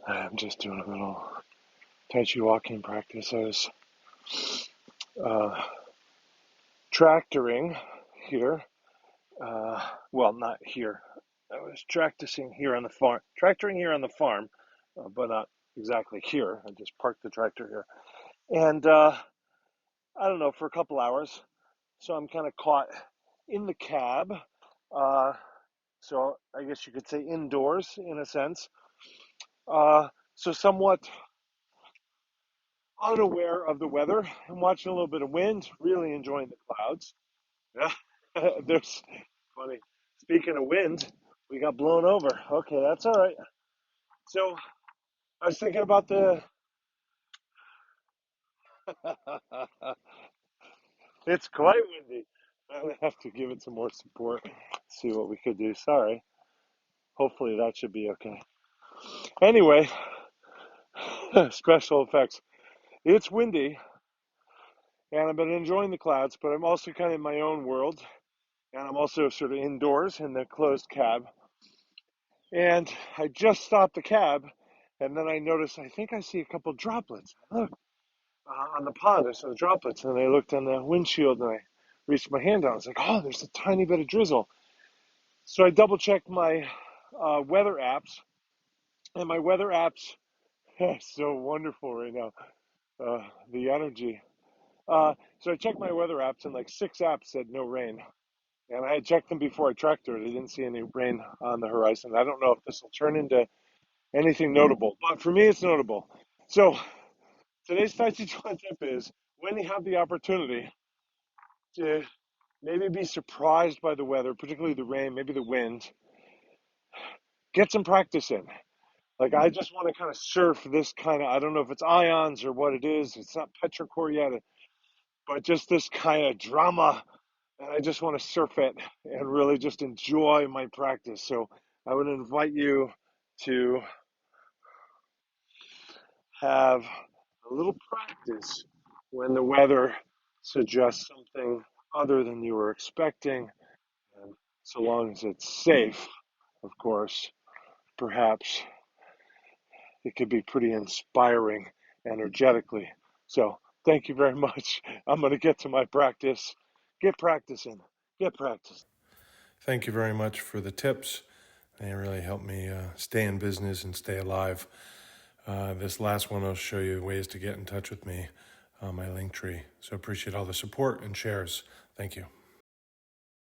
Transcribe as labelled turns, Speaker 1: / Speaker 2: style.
Speaker 1: I'm just doing a little Tai Chi walking practice. I was uh, tractoring here. Well, not here. I was practicing here on the farm, tractoring here on the farm, but not exactly here. I just parked the tractor here. And I don't know, for a couple hours. So I'm kind of caught in the cab. Uh, so I guess you could say indoors in a sense. So somewhat unaware of the weather. I'm watching a little bit of wind, really enjoying the clouds. Yeah, there's funny. Speaking of wind, we got blown over. Okay, that's all right. So I was thinking about the. It's quite windy. I'm gonna have to give it some more support. See what we could do. Sorry. Hopefully that should be okay. Anyway, special effects. It's windy, and I've been enjoying the clouds, but I'm also kind of in my own world, and I'm also sort of indoors in the closed cab. And I just stopped the cab, and then I noticed, I think I see a couple droplets. Look, on the pond, I saw the droplets, and I looked on the windshield, and I reached my hand down. I was like, oh, there's a tiny bit of drizzle. So I double checked my weather apps, and my weather apps are so wonderful right now. The energy. So I checked my weather apps, and like 6 apps said no rain. And I had checked them before I tractored. I didn't see any rain on the horizon. I don't know if this will turn into anything notable, but for me, it's notable. So today's Tàijíquán Tip is when you have the opportunity to maybe be surprised by the weather, particularly the rain, maybe the wind, get some practice in. Like I just want to kind of surf this kind of, I don't know if it's ions or what it is. It's not petrichor yet, but just this kind of drama. And I just want to surf it and really just enjoy my practice. So I would invite you to have a little practice when the weather suggests something other than you were expecting. And so long as it's safe, of course, perhaps it could be pretty inspiring energetically. So thank you very much. I'm going to get to my practice. Get practicing. Get practicing.
Speaker 2: Thank you very much for the tips. They really helped me stay in business and stay alive. This last one will show you ways to get in touch with me on my link tree. So appreciate all the support and shares. Thank you.